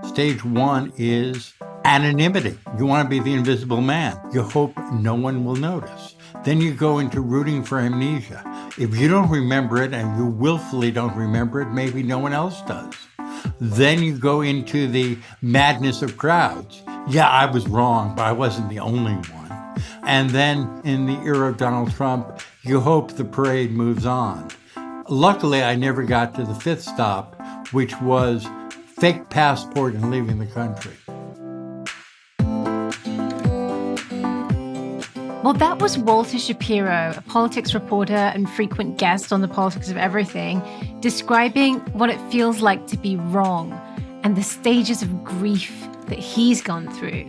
Stage one is anonymity. You want to be the invisible man. You hope no one will notice. Then you go into rooting for amnesia. If you don't remember it and you willfully don't remember it, maybe no one else does. Then you go into the madness of crowds. Yeah, I was wrong, but I wasn't the only one. And then in the era of Donald Trump, you hope the parade moves on. Luckily, I never got to the fifth stop, which was fake passport and leaving the country. Well, that was Walter Shapiro, a politics reporter and frequent guest on The Politics of Everything, describing what it feels like to be wrong and the stages of grief that he's gone through.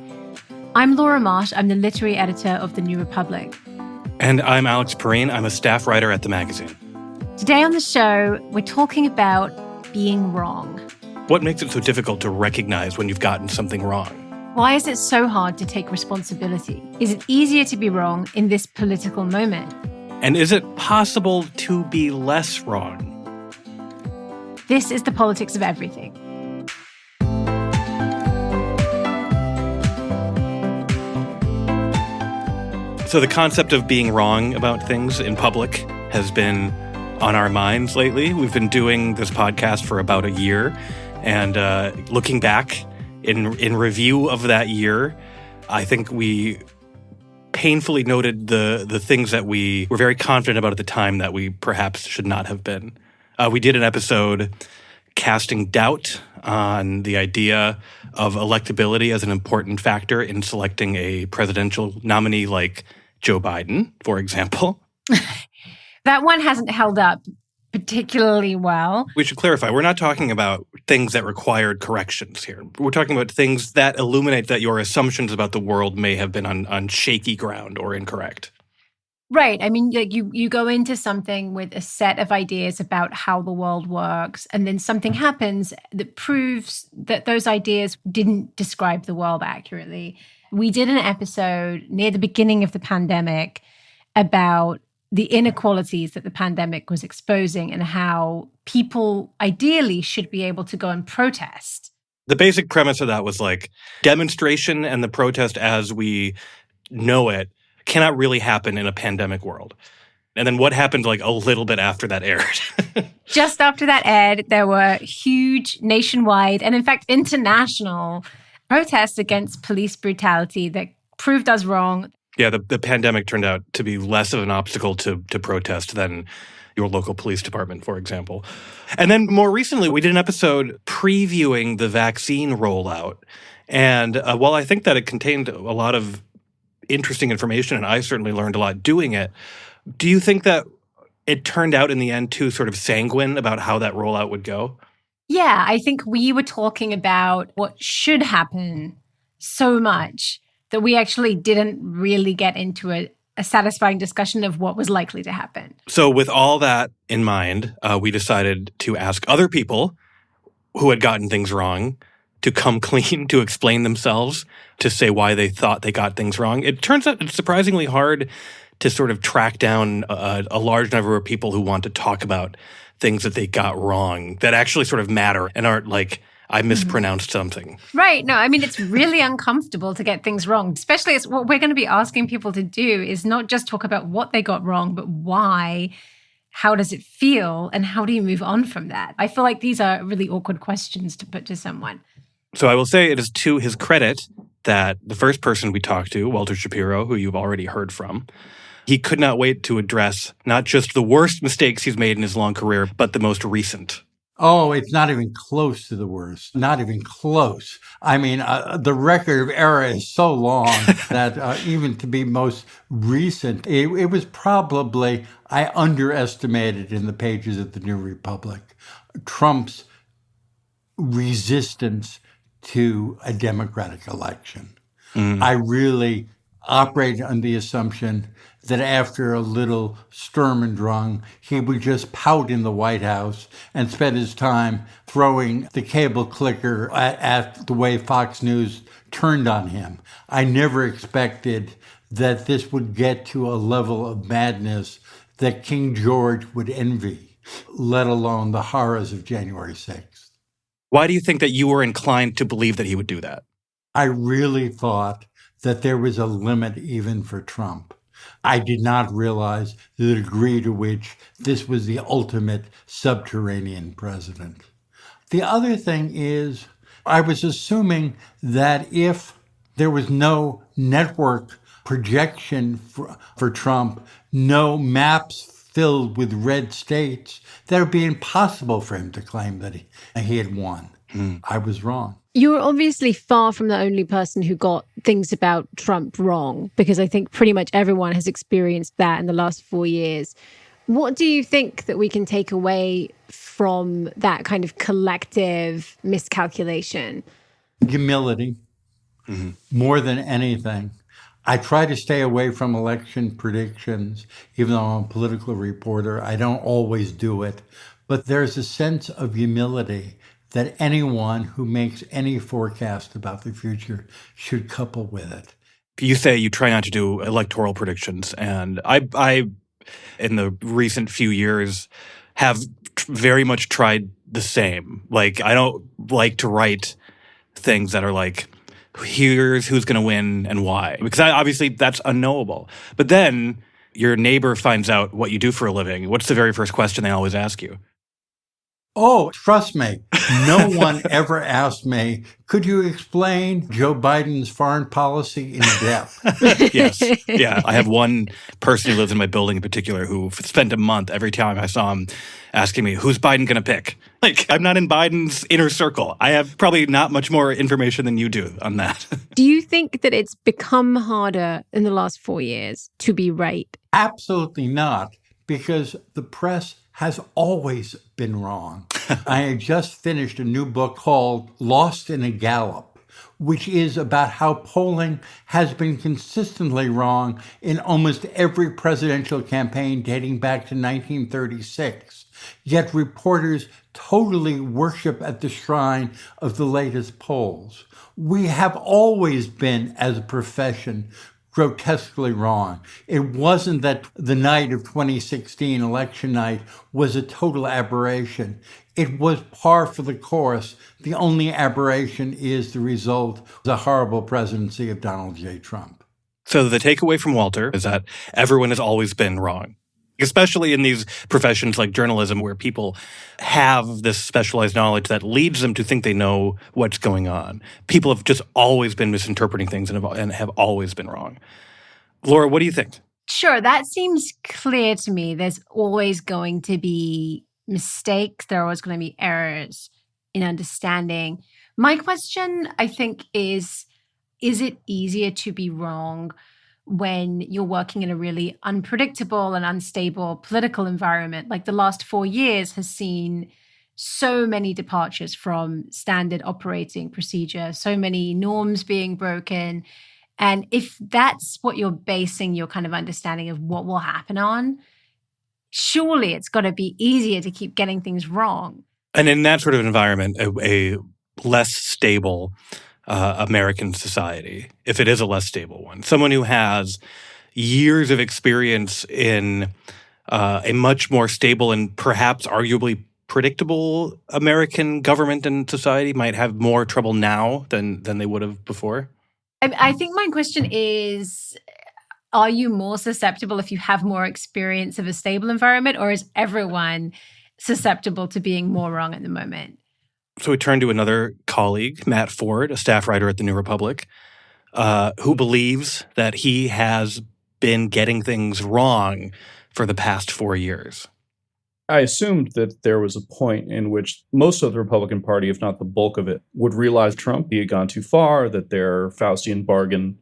I'm Laura Marsh. I'm the literary editor of The New Republic. And I'm Alex Pareene. I'm a staff writer at the magazine. Today on the show, we're talking about being wrong. What makes it so difficult to recognize when you've gotten something wrong? Why is it so hard to take responsibility? Is it easier to be wrong in this political moment? And is it possible to be less wrong? This is The Politics of Everything. So the concept of being wrong about things in public has been on our minds lately. We've been doing this podcast for about a year, and looking back in review of that year, I think we painfully noted the things that we were very confident about at the time that we perhaps should not have been. We did an episode casting doubt on the idea of electability as an important factor in selecting a presidential nominee like Joe Biden, for example. That one hasn't held up particularly well. We should clarify, we're not talking about things that required corrections here. We're talking about things that illuminate that your assumptions about the world may have been on shaky ground or incorrect. Right. I mean, like you go into something with a set of ideas about how the world works, and then something happens that proves that those ideas didn't describe the world accurately. We did an episode near the beginning of the pandemic about the inequalities that the pandemic was exposing and how people ideally should be able to go and protest. The basic premise of that was like demonstration and the protest as we know it cannot really happen in a pandemic world. And then what happened like a little bit after that aired? Just after that aired, there were huge nationwide and in fact international protests against police brutality that proved us wrong. Yeah, the pandemic turned out to be less of an obstacle to protest than your local police department, for example. And then more recently, we did an episode previewing the vaccine rollout. And while I think that it contained a lot of interesting information, and I certainly learned a lot doing it, do you think that it turned out in the end too sort of sanguine about how that rollout would go? Yeah, I think we were talking about what should happen so much that we actually didn't really get into a satisfying discussion of what was likely to happen. So with all that in mind, we decided to ask other people who had gotten things wrong to come clean, to explain themselves, to say why they thought they got things wrong. It turns out it's surprisingly hard to sort of track down a large number of people who want to talk about things that they got wrong that actually sort of matter and aren't like, I mispronounced something. Right. No, I mean, it's really uncomfortable to get things wrong, especially as what we're going to be asking people to do is not just talk about what they got wrong, but why, how does it feel, and how do you move on from that? I feel like these are really awkward questions to put to someone. So I will say it is to his credit that the first person we talked to, Walter Shapiro, who you've already heard from, he could not wait to address not just the worst mistakes he's made in his long career, but the most recent. Oh, it's not even close to the worst. Not even close. I mean, the record of error is so long that even to be most recent, it was probably, I underestimated in the pages of the New Republic, Trump's resistance to a democratic election. I really operated on the assumption that after a little Sturm und Drang, he would just pout in the White House and spend his time throwing the cable clicker at the way Fox News turned on him. I never expected that this would get to a level of madness that King George would envy, let alone the horrors of January 6th. Why do you think that you were inclined to believe that he would do that? I really thought that there was a limit even for Trump. I did not realize the degree to which this was the ultimate subterranean president. The other thing is, I was assuming that if there was no network projection for Trump, no maps filled with red states, that it would be impossible for him to claim that he had won. I was wrong. You were obviously far from the only person who got things about Trump wrong, because I think pretty much everyone has experienced that in the last 4 years. What do you think that we can take away from that kind of collective miscalculation? Humility, more than anything. I try to stay away from election predictions, even though I'm a political reporter. I don't always do it. But there's a sense of humility that anyone who makes any forecast about the future should couple with it. You say you try not to do electoral predictions, and I in the recent few years, have very much tried the same. Like, I don't like to write things that are like, here's who's going to win and why. Because obviously that's unknowable. But then your neighbor finds out what you do for a living. What's the very first question they always ask you? Oh, trust me, no one ever asked me, could you explain Joe Biden's foreign policy in depth? Yes. Yeah. I have one person who lives in my building in particular who spent a month every time I saw him asking me, who's Biden going to pick? Like, I'm not in Biden's inner circle. I have probably not much more information than you do on that. Do you think that it's become harder in the last 4 years to be right? Absolutely not, because the press has always been wrong. I had just finished a new book called Lost in a Gallop, which is about how polling has been consistently wrong in almost every presidential campaign dating back to 1936. Yet reporters totally worship at the shrine of the latest polls. We have always been, as a profession, grotesquely wrong. It wasn't that the night of 2016, election night, was a total aberration. It was par for the course. The only aberration is the result of the horrible presidency of Donald J. Trump. So the takeaway from Walter is that everyone has always been wrong, especially in these professions like journalism, where people have this specialized knowledge that leads them to think they know what's going on. People have just always been misinterpreting things and have always been wrong. Laura, what do you think? Sure, that seems clear to me. There's always going to be mistakes. There are always going to be errors in understanding. My question, I think, is it easier to be wrong when you're working in a really unpredictable and unstable political environment? Like, the last 4 years has seen so many departures from standard operating procedure, so many norms being broken. And if that's what you're basing your kind of understanding of what will happen on, surely it's got to be easier to keep getting things wrong. And in that sort of environment, a less stable American society, if it is a less stable one, someone who has years of experience in a much more stable and perhaps arguably predictable American government and society might have more trouble now than they would have before? I think my question is, are you more susceptible if you have more experience of a stable environment, or is everyone susceptible to being more wrong at the moment? So we turn to another colleague, Matt Ford, a staff writer at the New Republic, who believes that he has been getting things wrong for the past 4 years. I assumed that there was a point in which most of the Republican Party, if not the bulk of it, would realize Trump had gone too far, that their Faustian bargain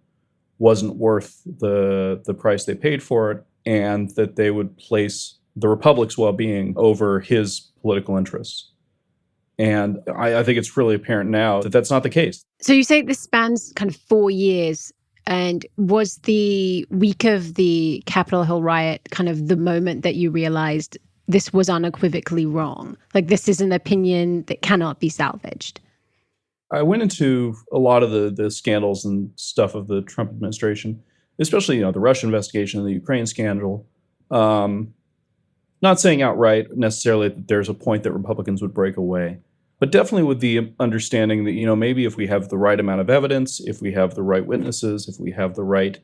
wasn't worth the price they paid for it, and that they would place the Republic's well-being over his political interests. And I think it's really apparent now that that's not the case. So you say this spans kind of 4 years. And was the week of the Capitol Hill riot kind of the moment that you realized this was unequivocally wrong? Like, this is an opinion that cannot be salvaged? I went into a lot of the scandals and stuff of the Trump administration, especially, the Russia investigation and the Ukraine scandal. Not saying outright necessarily that there's a point that Republicans would break away. But definitely with the understanding that, maybe if we have the right amount of evidence, if we have the right witnesses, if we have the right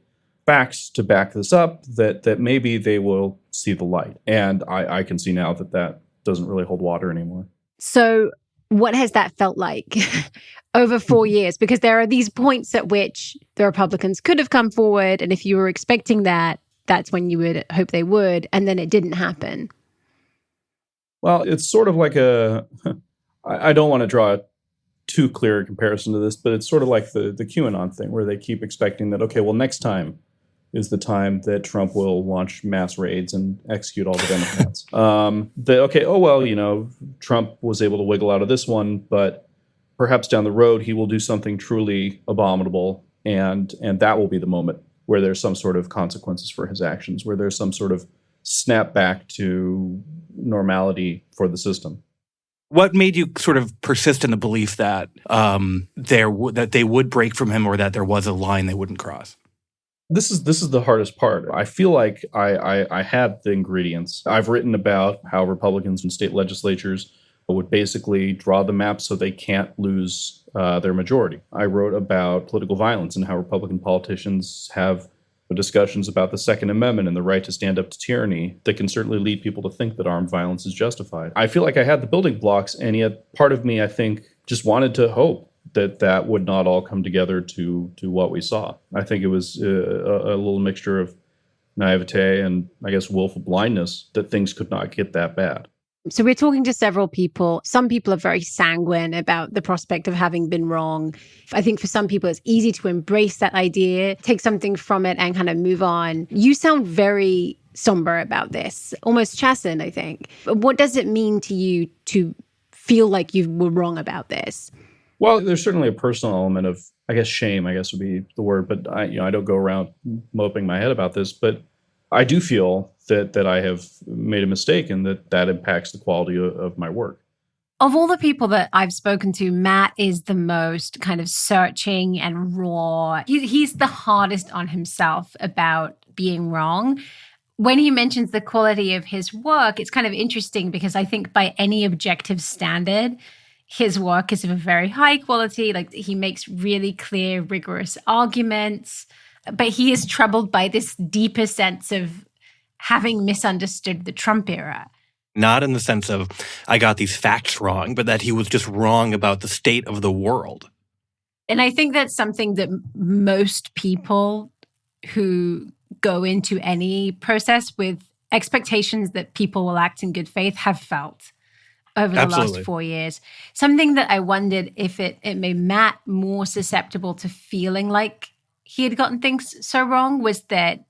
facts to back this up, that maybe they will see the light. And I can see now that doesn't really hold water anymore. So what has that felt like over 4 years? Because there are these points at which the Republicans could have come forward, and if you were expecting that, that's when you would hope they would, and then it didn't happen. Well, it's sort of like I don't want to draw a too clear a comparison to this, but it's sort of like the QAnon thing where they keep expecting that, okay, well, next time is the time that Trump will launch mass raids and execute all the Democrats. Trump was able to wiggle out of this one, but perhaps down the road he will do something truly abominable, and that will be the moment where there's some sort of consequences for his actions, where there's some sort of snap back to normality for the system. What made you sort of persist in the belief that that they would break from him, or that there was a line they wouldn't cross? This is the hardest part. I feel like I had the ingredients. I've written about how Republicans in state legislatures would basically draw the map so they can't lose their majority. I wrote about political violence and how Republican politicians have discussions about the Second Amendment and the right to stand up to tyranny that can certainly lead people to think that armed violence is justified. I feel like I had the building blocks, and yet part of me, I think, just wanted to hope that would not all come together to what we saw. I think it was a little mixture of naivete and, I guess, willful blindness that things could not get that bad. So we're talking to several people. Some people are very sanguine about the prospect of having been wrong. I think for some people, it's easy to embrace that idea, take something from it and kind of move on. You sound very somber about this, almost chastened, I think. But what does it mean to you to feel like you were wrong about this? Well, there's certainly a personal element of, I guess, shame, I guess would be the word. But I don't go around moping my head about this. But I do feel that I have made a mistake, and that impacts the quality of my work. Of all the people that I've spoken to, Matt is the most kind of searching and raw. He's the hardest on himself about being wrong. When he mentions the quality of his work, it's kind of interesting because I think by any objective standard, his work is of a very high quality. Like, he makes really clear, rigorous arguments, but he is troubled by this deeper sense of having misunderstood the Trump era. Not in the sense of, I got these facts wrong, but that he was just wrong about the state of the world. And I think that's something that most people who go into any process with expectations that people will act in good faith have felt over the last 4 years. Something that I wondered if it made Matt more susceptible to feeling like he had gotten things so wrong was that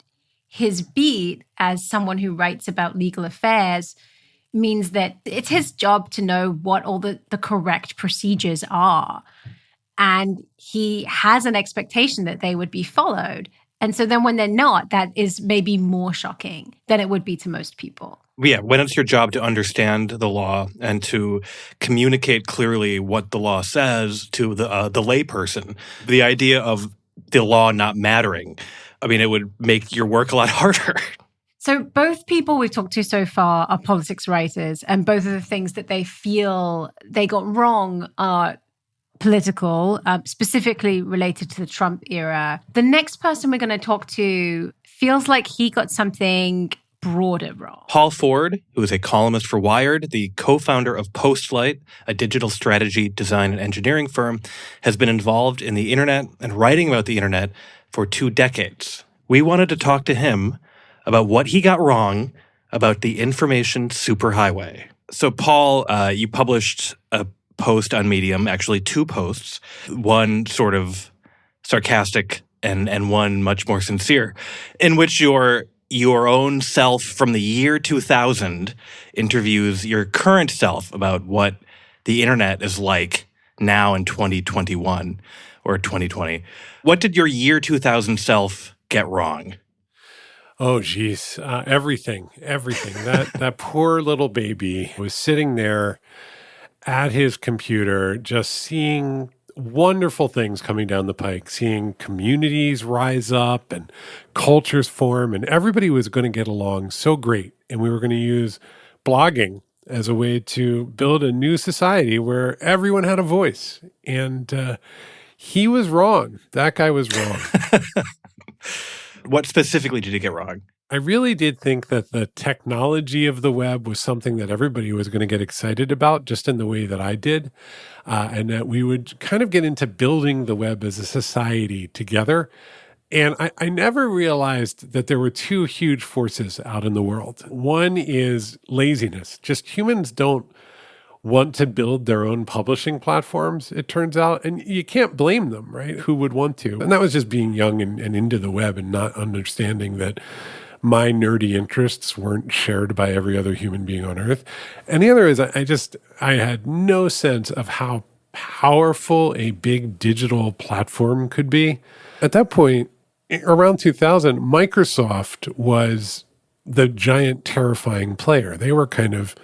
his beat as someone who writes about legal affairs means that it's his job to know what all the correct procedures are. And he has an expectation that they would be followed. And so then when they're not, that is maybe more shocking than it would be to most people. Yeah, when it's your job to understand the law and to communicate clearly what the law says to the layperson, the idea of the law not mattering, I mean, it would make your work a lot harder. So both people we've talked to so far are politics writers, and both of the things that they feel they got wrong are political, specifically related to the Trump era. The next person we're going to talk to feels like he got something broader wrong. Paul Ford, who is a columnist for Wired, the co-founder of Postflight, a digital strategy, design, and engineering firm, has been involved in the internet and writing about the internet for 2 decades. We wanted to talk to him about what he got wrong about the information superhighway. So, Paul, you published a post on Medium, actually 2 posts, one sort of sarcastic and one much more sincere, in which your own self from the year 2000 interviews your current self about what the internet is like now in 2021 or 2020. What did your year 2000 self get wrong? Oh, geez. Everything. That poor little baby was sitting there at his computer, just seeing wonderful things coming down the pike, seeing communities rise up and cultures form, and everybody was going to get along so great. And we were going to use blogging as a way to build a new society where everyone had a voice. And he was wrong. That guy was wrong. What specifically did he get wrong? I really did think that the technology of the web was something that everybody was going to get excited about, just in the way that I did, and that we would kind of get into building the web as a society together. And I never realized that there were two huge forces out in the world. One is laziness. Just humans don't want to build their own publishing platforms, it turns out. And you can't blame them, right? Who would want to? And that was just being young and into the web and not understanding that my nerdy interests weren't shared by every other human being on Earth. And the other is I had no sense of how powerful a big digital platform could be. At that point, around 2000, Microsoft was the giant, terrifying player. They were kind of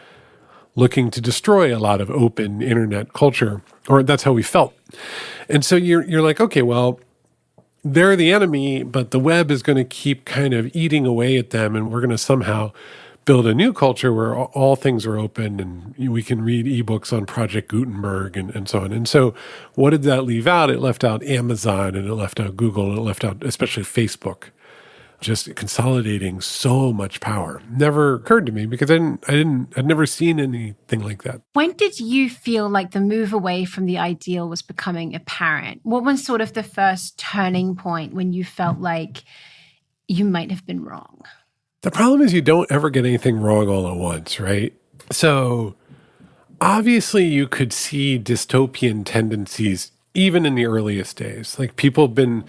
looking to destroy a lot of open internet culture, or that's how we felt. And so you're like, okay, well, they're the enemy, but the web is going to keep kind of eating away at them, and we're going to somehow build a new culture where all things are open and we can read ebooks on Project Gutenberg and so on. And so what did that leave out? It left out Amazon, and it left out Google, and it left out especially Facebook, just consolidating so much power. Never occurred to me because I'd never seen anything like that. When did you feel like the move away from the ideal was becoming apparent? What was sort of the first turning point when you felt like you might have been wrong? The problem is you don't ever get anything wrong all at once, right? So obviously you could see dystopian tendencies even in the earliest days. Like, people have been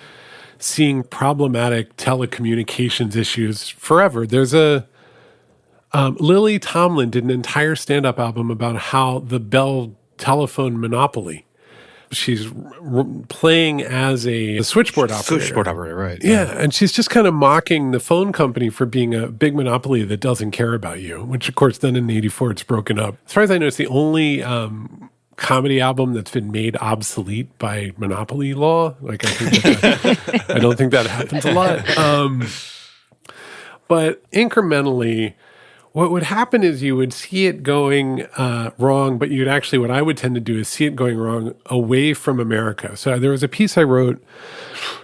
seeing problematic telecommunications issues forever. There's Lily Tomlin did an entire stand-up album about how the Bell telephone monopoly. She's playing as a switchboard operator. Switchboard operator, right. Yeah, and she's just kind of mocking the phone company for being a big monopoly that doesn't care about you, which, of course, then in '84, it's broken up. As far as I know, it's the only comedy album that's been made obsolete by monopoly law. Like, I don't think that happens a lot. But incrementally, what would happen is you would see it going wrong, but you'd actually, what I would tend to do is see it going wrong away from America. So there was a piece I wrote,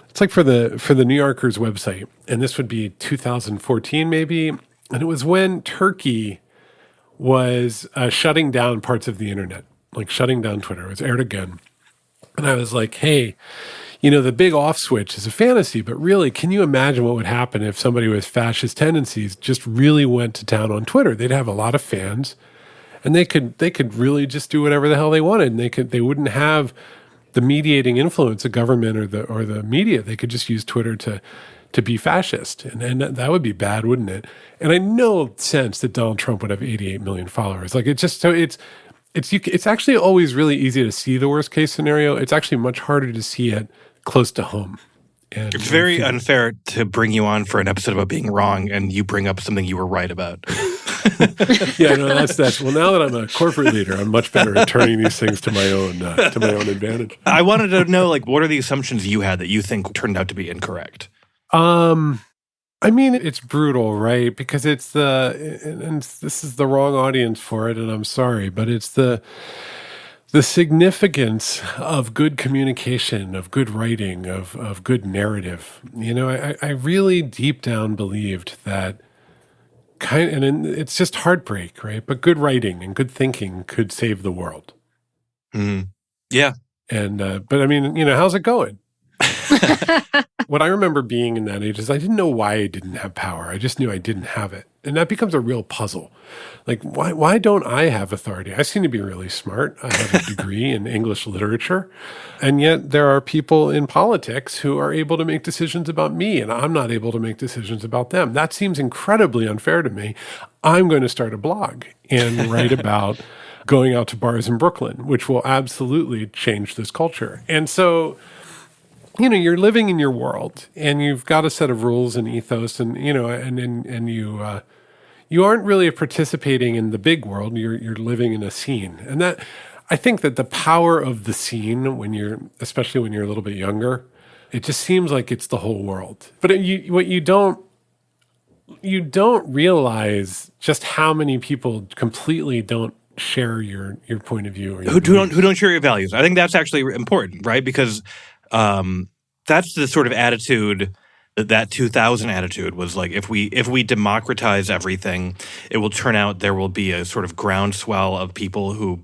it's like for the New Yorker's website, and this would be 2014 maybe, and it was when Turkey was shutting down parts of the internet, like shutting down Twitter. It was Erdogan. And I was like, hey, the big off switch is a fantasy, but really, can you imagine what would happen if somebody with fascist tendencies just really went to town on Twitter? They'd have a lot of fans, and they could really just do whatever the hell they wanted, and they wouldn't have the mediating influence of government or the media. They could just use Twitter to be fascist, and that would be bad, wouldn't it? And I no sense that Donald Trump would have 88 million followers. Like, it's actually always really easy to see the worst case scenario. It's actually much harder to see it close to home. And it's very unfair to bring you on for an episode about being wrong and you bring up something you were right about. Yeah, no, that's well, now that I'm a corporate leader, I'm much better at turning these things to my own advantage. I wanted to know, like, what are the assumptions you had that you think turned out to be incorrect? I mean, it's brutal, right? Because and this is the wrong audience for it, and I'm sorry, but it's the significance of good communication, of good writing, of good narrative. I really deep down believed that and it's just heartbreak, right? But good writing and good thinking could save the world. Mm-hmm. Yeah. And, but I mean, how's it going? What I remember being in that age is I didn't know why I didn't have power. I just knew I didn't have it. And that becomes a real puzzle. Like, why don't I have authority? I seem to be really smart. I have a degree in English literature. And yet there are people in politics who are able to make decisions about me, and I'm not able to make decisions about them. That seems incredibly unfair to me. I'm going to start a blog and write about going out to bars in Brooklyn, which will absolutely change this culture. And so, you're living in your world, and you've got a set of rules and ethos, and you aren't really participating in the big world. You're living in a scene, and that, I think that the power of the scene, especially when you're a little bit younger, it just seems like it's the whole world. But what you don't you don't realize just how many people completely don't share your point of view, or who don't share your values. I think that's actually important, right? Because that's the sort of attitude that 2000 attitude was like, if we democratize everything, it will turn out there will be a sort of groundswell of people who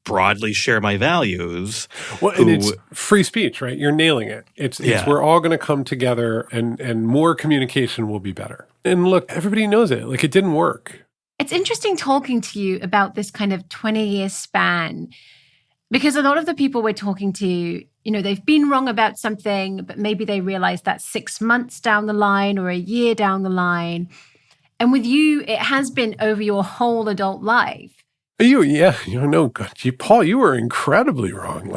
broadly share my values. Well, and it's free speech, right? You're nailing it. It's we're all going to come together, and more communication will be better. And look, everybody knows it. Like, it didn't work. It's interesting talking to you about this kind of 20-year span, because a lot of the people we're talking to, they've been wrong about something, but maybe they realize that 6 months down the line or a year down the line. And with you, it has been over your whole adult life. Paul, you were incredibly wrong.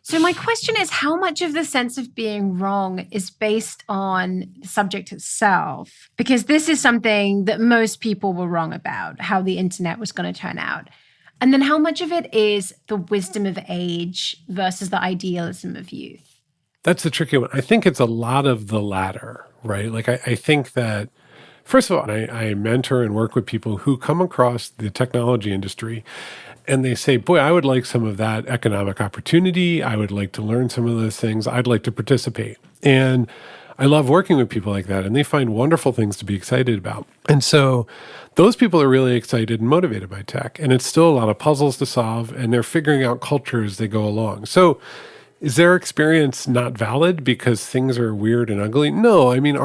So my question is, how much of the sense of being wrong is based on the subject itself? Because this is something that most people were wrong about, how the internet was going to turn out. And then how much of it is the wisdom of age versus the idealism of youth? That's the tricky one. I think it's a lot of the latter, right? Like, I think that, first of all, I mentor and work with people who come across the technology industry and they say, boy, I would like some of that economic opportunity. I would like to learn some of those things. I'd like to participate. And I love working with people like that, and they find wonderful things to be excited about. And so those people are really excited and motivated by tech, and it's still a lot of puzzles to solve, and they're figuring out culture as they go along. So is their experience not valid because things are weird and ugly? No, I mean,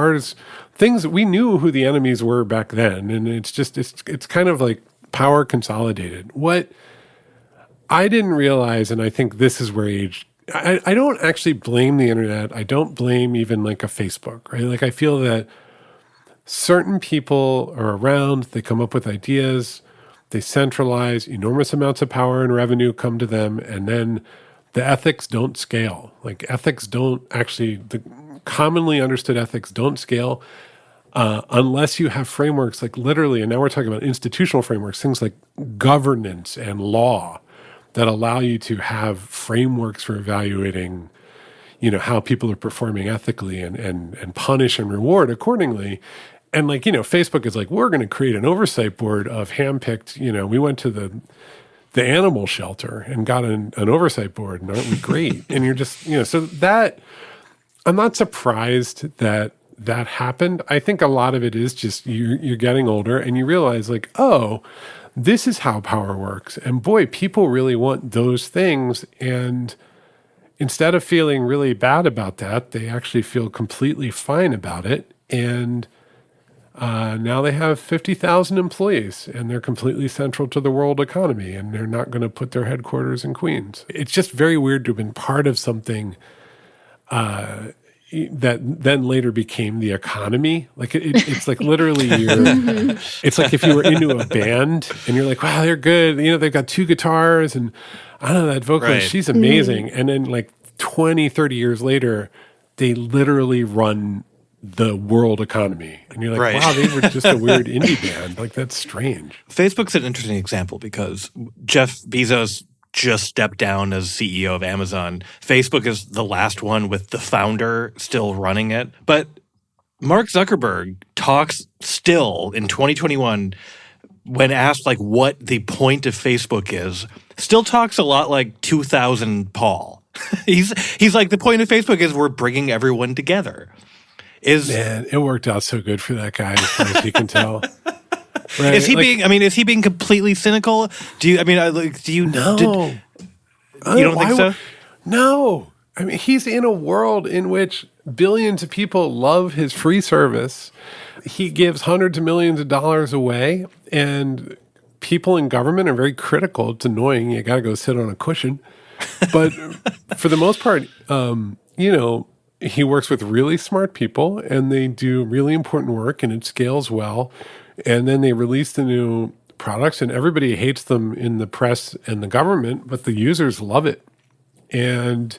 we knew who the enemies were back then, and it's kind of like power consolidated. What I didn't realize, and I think this is where age, I don't actually blame the internet. I don't blame even like a Facebook, right? Like, I feel that certain people are around, they come up with ideas, they centralize, enormous amounts of power and revenue come to them, and then the ethics don't scale. Like, ethics don't actually, the commonly understood ethics don't scale unless you have frameworks like literally, and now we're talking about institutional frameworks, things like governance and law that allow you to have frameworks for evaluating, how people are performing ethically and punish and reward accordingly. And like, Facebook is like, we're going to create an oversight board of handpicked, we went to the animal shelter and got an oversight board, and aren't we great? And you're just, so that, I'm not surprised that happened. I think a lot of it is just you're getting older and you realize like, oh, this is how power works. And boy, people really want those things. And instead of feeling really bad about that, they actually feel completely fine about it. And now they have 50,000 employees, and they're completely central to the world economy, and they're not going to put their headquarters in Queens. It's just very weird to have been part of something that then later became the economy. Like it's like literally it's like if you were into a band and you're like, wow, they're good. They've got 2 guitars and I don't know, that vocalist, right. She's amazing. And then like 20, 30 years later, they literally run the world economy. And you're like, right. Wow, they were just a weird indie band. Like, that's strange. Facebook's an interesting example because Jeff Bezos just stepped down as CEO of Amazon. Facebook is the last one with the founder still running it. But Mark Zuckerberg talks still in 2021, when asked like what the point of Facebook is, still talks a lot like 2000 Paul. He's like, the point of Facebook is we're bringing everyone together. Man, it worked out so good for that guy, as far as you can tell. Right? Is he being completely cynical? Do you No. you don't think so? No. I mean, he's in a world in which billions of people love his free service. He gives hundreds of millions of dollars away, and people in government are very critical. It's annoying. You got to go sit on a cushion. But for the most part, he works with really smart people, and they do really important work, and it scales well. And then they release the new products, and everybody hates them in the press and the government, but the users love it. And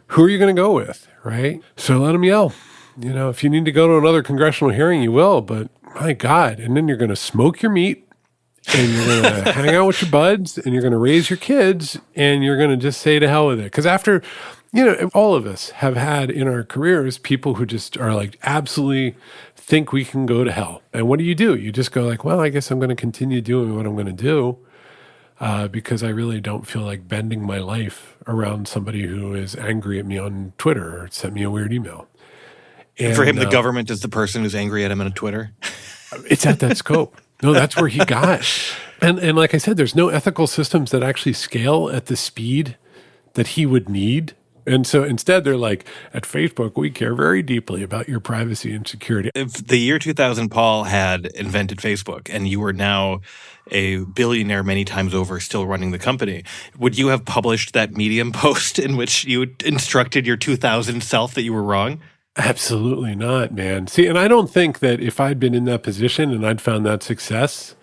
who are you going to go with, right? So let them yell. If you need to go to another congressional hearing, you will, but my God. And then you're going to smoke your meat, and you're going to hang out with your buds, and you're going to raise your kids, and you're going to just say to hell with it. Because after, all of us have had in our careers people who just are like absolutely think we can go to hell. And what do? You just go like, well, I guess I'm going to continue doing what I'm going to do because I really don't feel like bending my life around somebody who is angry at me on Twitter or sent me a weird email. And for him, the government is the person who's angry at him on Twitter? It's at that scope. No, that's where he got. And like I said, there's no ethical systems that actually scale at the speed that he would need. And so instead, they're like, at Facebook, we care very deeply about your privacy and security. If the year 2000 Paul had invented Facebook and you were now a billionaire many times over still running the company, would you have published that Medium post in which you instructed your 2000 self that you were wrong? Absolutely not, man. See, and I don't think that if I'd been in that position and I'd found that success,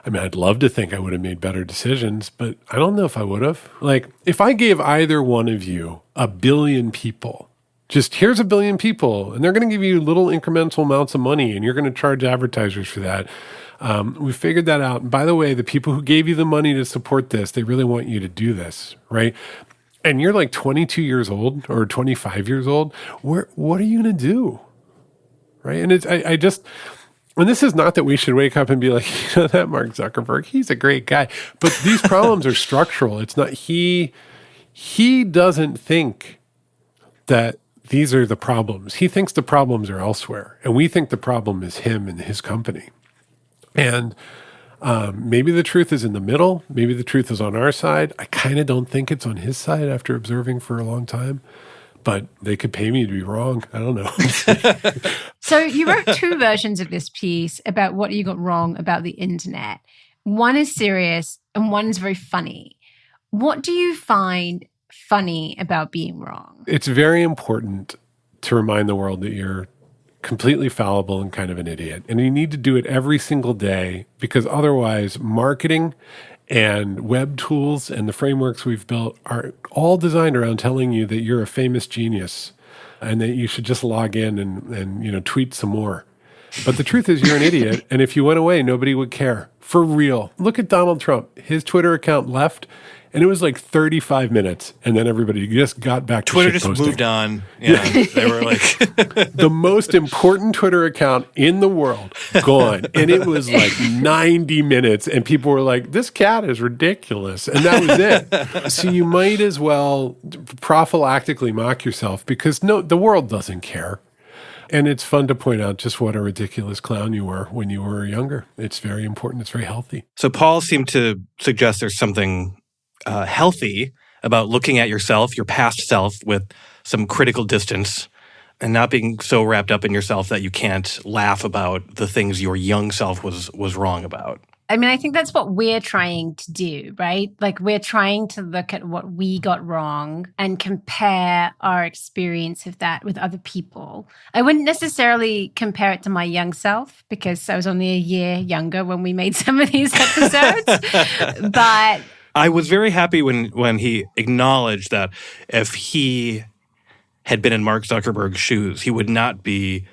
I mean, I'd love to think I would have made better decisions, but I don't know if I would have. Like, if I gave either one of you 1 billion people, just here's 1 billion people, and they're going to give you little incremental amounts of money, and you're going to charge advertisers for that. We figured that out. And by the way, the people who gave you the money to support this, they really want you to do this, right? And you're like 22 years old or 25 years old, what are you going to do? Right? And and this is not that we should wake up and be like, that Mark Zuckerberg, he's a great guy. But these problems are structural. It's not, he doesn't think that these are the problems. He thinks the problems are elsewhere. And we think the problem is him and his company. And maybe the truth is in the middle. Maybe the truth is on our side. I kind of don't think it's on his side after observing for a long time. But they could pay me to be wrong. I don't know. So you wrote 2 versions of this piece about what you got wrong about the internet. One is serious and one is very funny. What do you find funny about being wrong? It's very important to remind the world that you're completely fallible and kind of an idiot. And you need to do it every single day because otherwise marketing and web tools and the frameworks we've built are all designed around telling you that you're a famous genius and that you should just log in and tweet some more. But the truth is you're an idiot. And if you went away, nobody would care. For real. Look at Donald Trump. His Twitter account left and it was like 35 minutes. And then everybody just got back to Twitter just posting. moved on. Yeah. They were like the most important Twitter account in the world gone. And it was like 90 minutes. And people were like, this cat is ridiculous. And that was it. So you might as well prophylactically mock yourself because the world doesn't care. And it's fun to point out just what a ridiculous clown you were when you were younger. It's very important. It's very healthy. So Paul seemed to suggest there's something healthy about looking at yourself, your past self, with some critical distance and not being so wrapped up in yourself that you can't laugh about the things your young self was wrong about. I mean, I think that's what we're trying to do, right? Like we're trying to look at what we got wrong and compare our experience of that with other people. I wouldn't necessarily compare it to my young self because I was only a year younger when we made some of these episodes. But I was very happy when he acknowledged that if he had been in Mark Zuckerberg's shoes, he would not be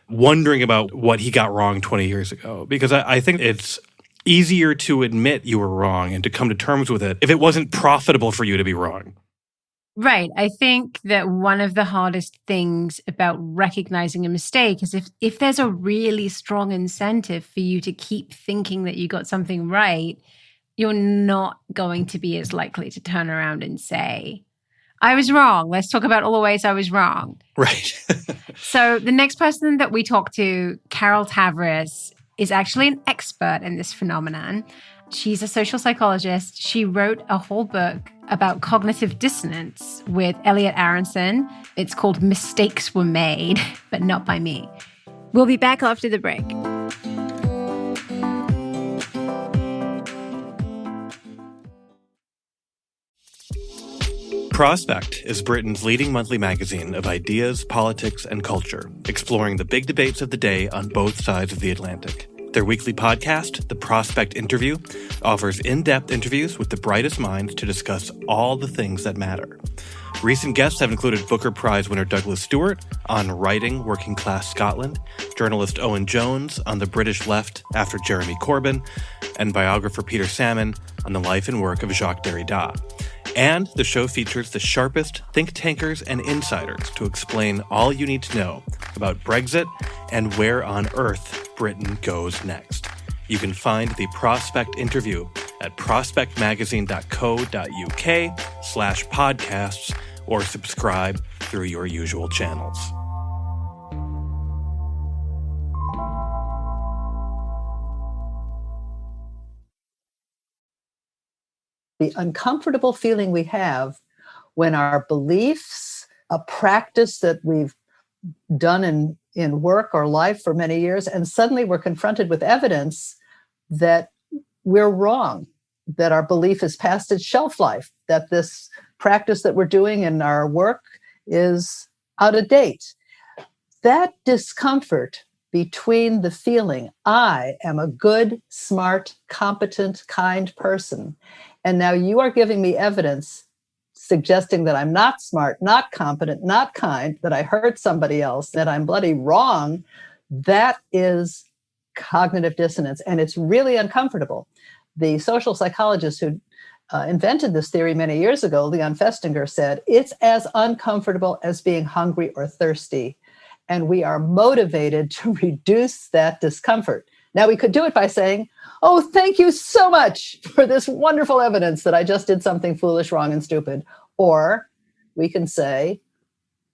wondering about what he got wrong 20 years ago. Because I think it's easier to admit you were wrong and to come to terms with it if it wasn't profitable for you to be wrong. Right. I think that one of the hardest things about recognizing a mistake is if there's a really strong incentive for you to keep thinking that you got something right, you're not going to be as likely to turn around and say, I was wrong. Let's talk about all the ways I was wrong. Right. So the next person that we talk to, Carol Tavris, is actually an expert in this phenomenon. She's a social psychologist. She wrote a whole book about cognitive dissonance with Elliot Aronson. It's called Mistakes Were Made, but not by me. We'll be back after the break. Prospect is Britain's leading monthly magazine of ideas, politics, and culture, exploring the big debates of the day on both sides of the Atlantic. Their weekly podcast, The Prospect Interview, offers in-depth interviews with the brightest minds to discuss all the things that matter. Recent guests have included Booker Prize winner Douglas Stewart on writing working-class Scotland, journalist Owen Jones on the British left after Jeremy Corbyn, and biographer Peter Salmon on the life and work of Jacques Derrida. And the show features the sharpest think tankers and insiders to explain all you need to know about Brexit and where on earth Britain goes next. You can find the Prospect interview at prospectmagazine.co.uk/podcasts or subscribe through your usual channels. The uncomfortable feeling we have when our beliefs, a practice that we've done in work or life for many years, and suddenly we're confronted with evidence that we're wrong, that our belief is past its shelf life, that this practice that we're doing in our work is out of date. That discomfort between the feeling, I am a good, smart, competent, kind person, and now you are giving me evidence suggesting that I'm not smart, not competent, not kind, that I hurt somebody else, that I'm bloody wrong, that is cognitive dissonance. And it's really uncomfortable. The social psychologist who invented this theory many years ago, Leon Festinger, said, it's as uncomfortable as being hungry or thirsty. And we are motivated to reduce that discomfort. Now, we could do it by saying, oh, thank you so much for this wonderful evidence that I just did something foolish, wrong, and stupid. Or we can say,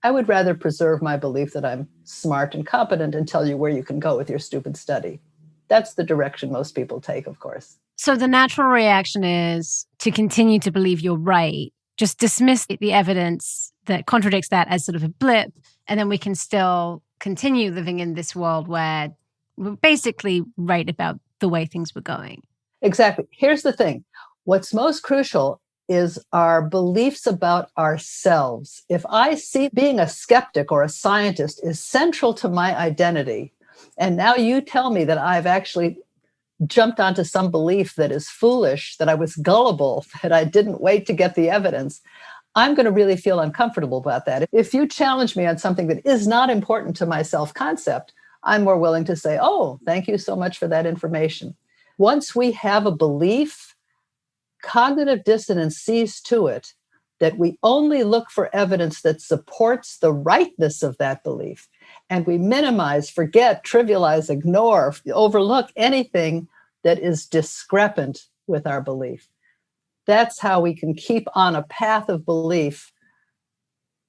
I would rather preserve my belief that I'm smart and competent and tell you where you can go with your stupid study. That's the direction most people take, of course. So the natural reaction is to continue to believe you're right, just dismiss the evidence that contradicts that as sort of a blip, and then we can still continue living in this world where we're basically right about the way things were going. Exactly. Here's the thing. What's most crucial is our beliefs about ourselves. If I see being a skeptic or a scientist is central to my identity, and now you tell me that I've actually jumped onto some belief that is foolish, that I was gullible, that I didn't wait to get the evidence, I'm going to really feel uncomfortable about that. If you challenge me on something that is not important to my self-concept, I'm more willing to say, oh, thank you so much for that information. Once we have a belief, cognitive dissonance sees to it that we only look for evidence that supports the rightness of that belief. And we minimize, forget, trivialize, ignore, overlook anything that is discrepant with our belief. That's how we can keep on a path of belief,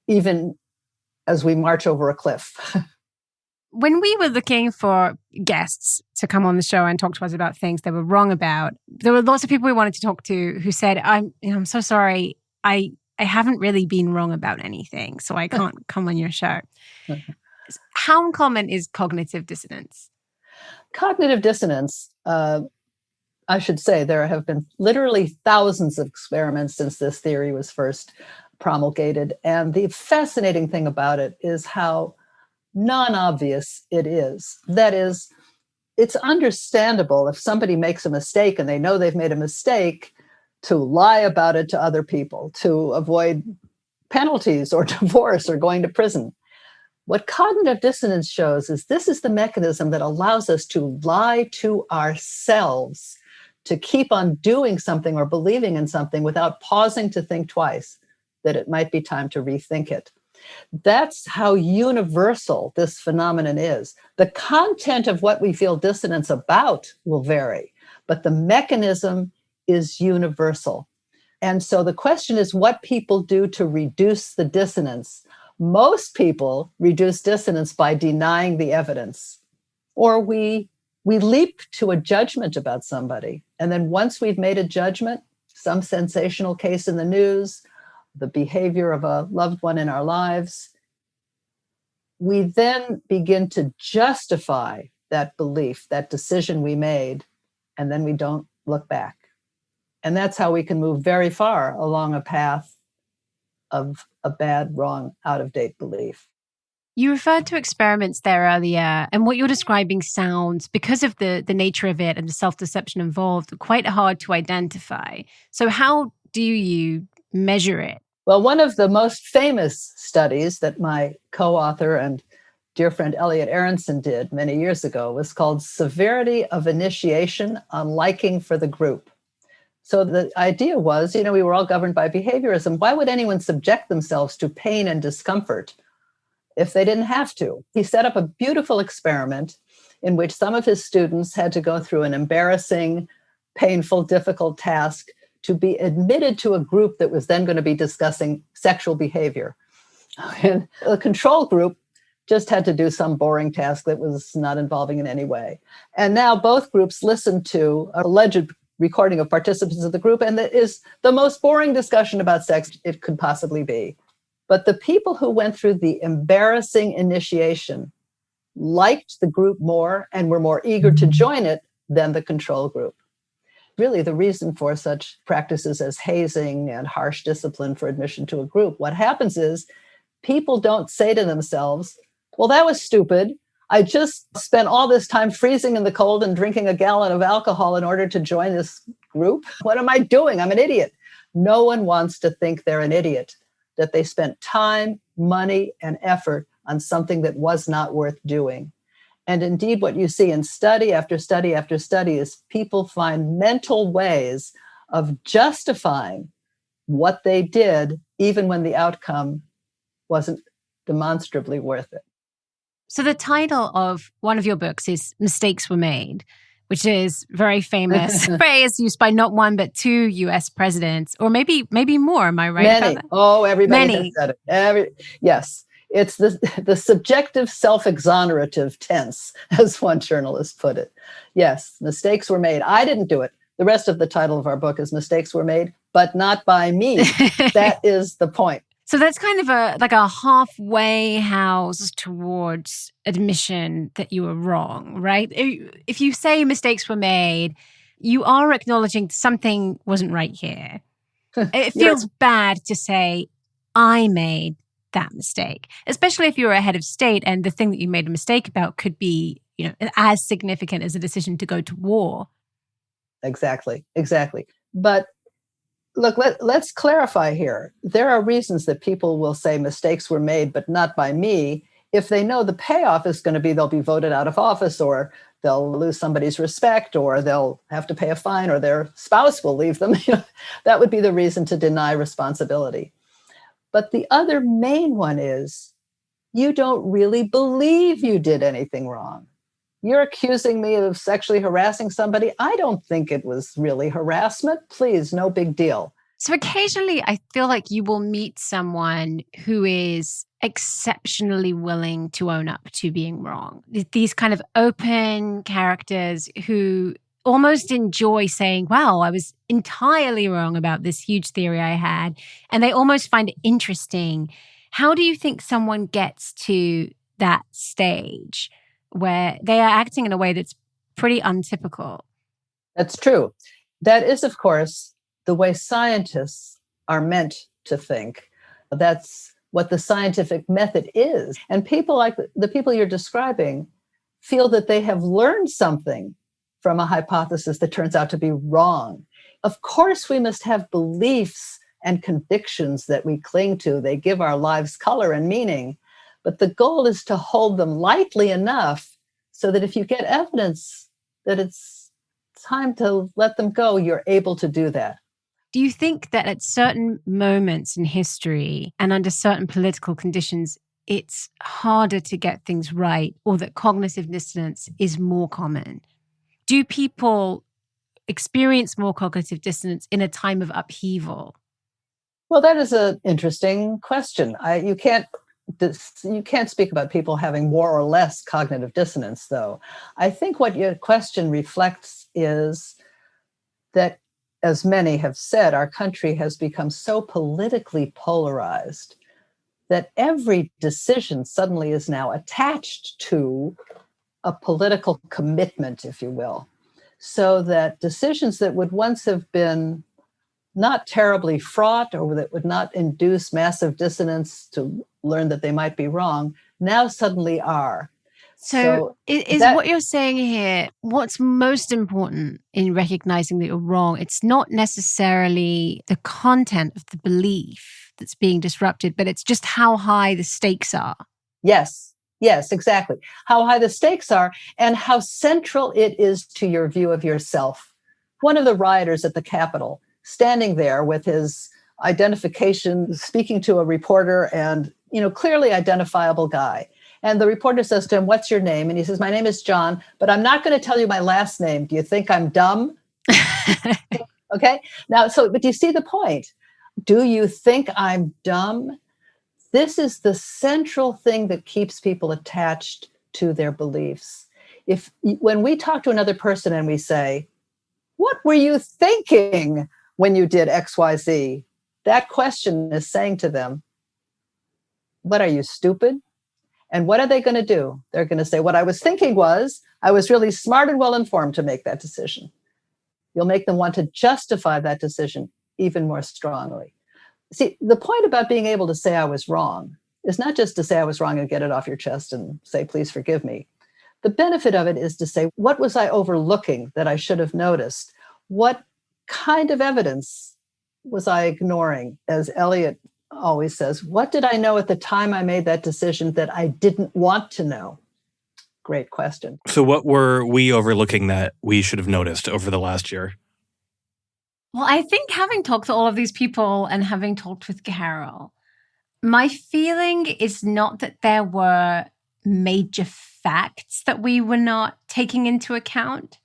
even as we march over a cliff. When we were looking for guests to come on the show and talk to us about things they were wrong about, there were lots of people we wanted to talk to who said, I'm so sorry, I haven't really been wrong about anything, so I can't come on your show. How uncommon is cognitive dissonance? Cognitive dissonance, I should say, there have been literally thousands of experiments since this theory was first promulgated. And the fascinating thing about it is how non-obvious it is. That is, it's understandable if somebody makes a mistake and they know they've made a mistake to lie about it to other people, to avoid penalties or divorce or going to prison. What cognitive dissonance shows is this is the mechanism that allows us to lie to ourselves, to keep on doing something or believing in something without pausing to think twice that it might be time to rethink it. That's how universal this phenomenon is. The content of what we feel dissonance about will vary, but the mechanism is universal. And so the question is what people do to reduce the dissonance. Most people reduce dissonance by denying the evidence, or we leap to a judgment about somebody. And then once we've made a judgment, some sensational case in the news, the behavior of a loved one in our lives, we then begin to justify that belief, that decision we made, and then we don't look back. And that's how we can move very far along a path of a bad, wrong, out-of-date belief. You referred to experiments there earlier, and what you're describing sounds, because of the nature of it and the self-deception involved, quite hard to identify. So how do you measure it? Well, one of the most famous studies that my co-author and dear friend Elliot Aronson did many years ago. It was called Severity of Initiation on Liking for the Group. So the idea was, we were all governed by behaviorism. Why would anyone subject themselves to pain and discomfort if they didn't have to? He set up a beautiful experiment in which some of his students had to go through an embarrassing, painful, difficult task to be admitted to a group that was then going to be discussing sexual behavior. And the control group just had to do some boring task that was not involving in any way. And now both groups listened to an alleged recording of participants of the group, and that is the most boring discussion about sex it could possibly be. But the people who went through the embarrassing initiation liked the group more and were more eager to join it than the control group. Really, the reason for such practices as hazing and harsh discipline for admission to a group, what happens is people don't say to themselves, well, that was stupid. I just spent all this time freezing in the cold and drinking a gallon of alcohol in order to join this group. What am I doing? I'm an idiot. No one wants to think they're an idiot, that they spent time, money, and effort on something that was not worth doing. And indeed, what you see in study after study after study is people find mental ways of justifying what they did, even when the outcome wasn't demonstrably worth it. So the title of one of your books is Mistakes Were Made, which is very famous phrase used by not one but two U.S. presidents, or maybe more. Am I right? Many. About that? Oh, everybody Many. has said it. Yes. It's the subjective self-exonerative tense, as one journalist put it. Yes, mistakes were made. I didn't do it. The rest of the title of our book is Mistakes Were Made, but not by me. That is the point. So that's kind of a halfway house towards admission that you were wrong, right? If you say mistakes were made, you are acknowledging something wasn't right here. It feels bad to say, I made that mistake, especially if you're a head of state and the thing that you made a mistake about could be, as significant as a decision to go to war. Exactly. But look, let's clarify here. There are reasons that people will say mistakes were made, but not by me, if they know the payoff is going to be they'll be voted out of office, or they'll lose somebody's respect, or they'll have to pay a fine, or their spouse will leave them. That would be the reason to deny responsibility. But the other main one is you don't really believe you did anything wrong. You're accusing me of sexually harassing somebody. I don't think it was really harassment. Please, no big deal. So occasionally I feel like you will meet someone who is exceptionally willing to own up to being wrong. These kind of open characters who almost enjoy saying, wow, I was entirely wrong about this huge theory I had. And they almost find it interesting. How do you think someone gets to that stage where they are acting in a way that's pretty untypical? That's true. That is, of course, the way scientists are meant to think. That's what the scientific method is. And people like the people you're describing feel that they have learned something from a hypothesis that turns out to be wrong. Of course, we must have beliefs and convictions that we cling to. They give our lives color and meaning. But the goal is to hold them lightly enough so that if you get evidence that it's time to let them go, you're able to do that. Do you think that at certain moments in history and under certain political conditions, it's harder to get things right, or that cognitive dissonance is more common? Do people experience more cognitive dissonance in a time of upheaval? Well, that is an interesting question. You can't speak about people having more or less cognitive dissonance, though. I think what your question reflects is that, as many have said, our country has become so politically polarized that every decision suddenly is now attached to a political commitment, if you will, so that decisions that would once have been not terribly fraught or that would not induce massive dissonance to learn that they might be wrong, now suddenly are. So is what you're saying here, what's most important in recognizing that you're wrong? It's not necessarily the content of the belief that's being disrupted, but it's just how high the stakes are. Yes, Yes, exactly. How high the stakes are and how central it is to your view of yourself. One of the rioters at the Capitol, standing there with his identification, speaking to a reporter and, clearly identifiable guy. And the reporter says to him, "What's your name?" And he says, "My name is John, but I'm not going to tell you my last name. Do you think I'm dumb?" Okay. Now, but do you see the point? Do you think I'm dumb? This is the central thing that keeps people attached to their beliefs. When we talk to another person and we say, "What were you thinking when you did XYZ?" That question is saying to them, "What, are you stupid?" And what are they going to do? They're going to say, "What I was thinking was, I was really smart and well-informed to make that decision." You'll make them want to justify that decision even more strongly. See, the point about being able to say I was wrong is not just to say I was wrong and get it off your chest and say, "Please forgive me." The benefit of it is to say, what was I overlooking that I should have noticed? What kind of evidence was I ignoring? As Eliot always says, what did I know at the time I made that decision that I didn't want to know? Great question. So what were we overlooking that we should have noticed over the last year? Well, I think having talked to all of these people and having talked with Carol, my feeling is not that there were major facts that we were not taking into account.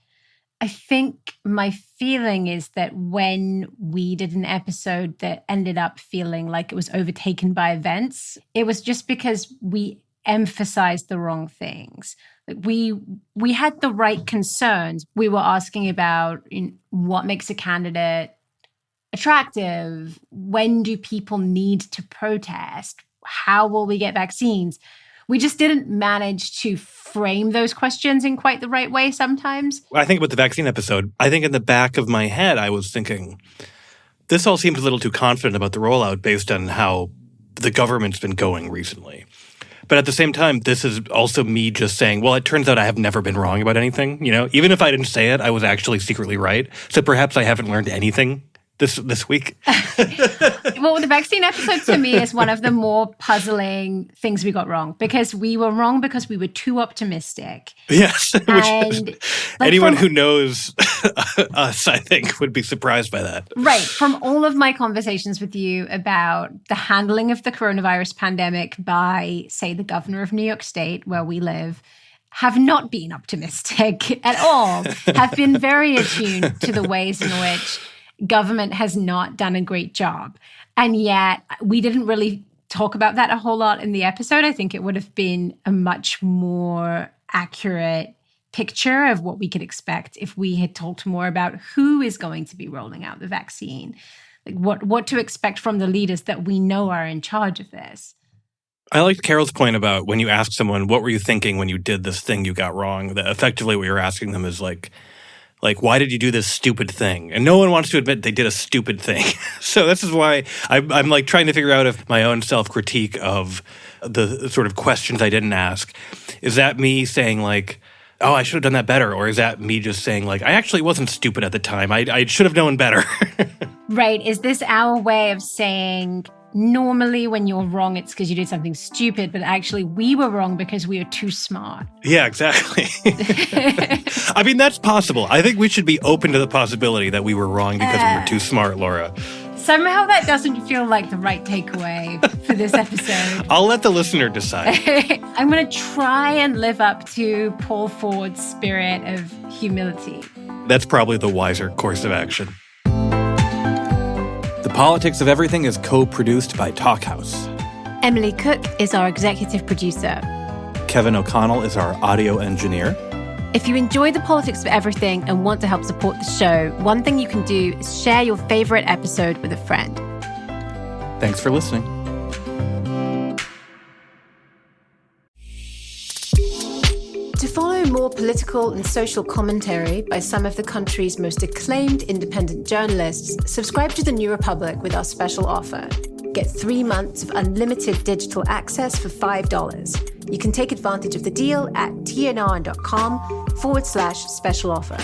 I think my feeling is that when we did an episode that ended up feeling like it was overtaken by events, it was just because we emphasized the wrong things. We had the right concerns. We were asking about what makes a candidate attractive? When do people need to protest? How will we get vaccines? We just didn't manage to frame those questions in quite the right way sometimes. I think about the vaccine episode, I think in the back of my head, I was thinking, this all seems a little too confident about the rollout based on how the government's been going recently. But at the same time, this is also me just saying, well, it turns out I have never been wrong about anything. Even if I didn't say it, I was actually secretly right. So perhaps I haven't learned anything this week. Well, the vaccine episode to me is one of the more puzzling things we got wrong, because we were wrong because we were too optimistic. Yes. Anyone who knows us, I think, would be surprised by that. Right. From all of my conversations with you about the handling of the coronavirus pandemic by, say, the governor of New York State, where we live, have not been optimistic at all, have been very attuned to the ways in which government has not done a great job. And yet we didn't really talk about that a whole lot in the episode. I think it would have been a much more accurate picture of what we could expect if we had talked more about who is going to be rolling out the vaccine, like what to expect from the leaders that we know are in charge of this. I liked Carol's point about when you ask someone, what were you thinking when you did this thing you got wrong? That effectively what you're asking them is like, why did you do this stupid thing? And no one wants to admit they did a stupid thing. So this is why I'm like trying to figure out if my own self-critique of the sort of questions I didn't ask, is that me saying like, oh, I should have done that better? Or is that me just saying like, I actually wasn't stupid at the time. I should have known better. Right. Is this our way of saying, normally when you're wrong, it's because you did something stupid, but actually we were wrong because we were too smart. Yeah, exactly. I mean, that's possible. I think we should be open to the possibility that we were wrong because we were too smart, Laura. Somehow that doesn't feel like the right takeaway for this episode. I'll let the listener decide. I'm going to try and live up to Paul Ford's spirit of humility. That's probably the wiser course of action. The Politics of Everything is co-produced by Talkhouse. Emily Cook is our executive producer. Kevin O'Connell is our audio engineer. If you enjoy The Politics of Everything and want to help support the show, one thing you can do is share your favorite episode with a friend. Thanks for listening. To follow more political and social commentary by some of the country's most acclaimed independent journalists, subscribe to The New Republic with our special offer. Get 3 months of unlimited digital access for $5. You can take advantage of the deal at tnr.com/special offer.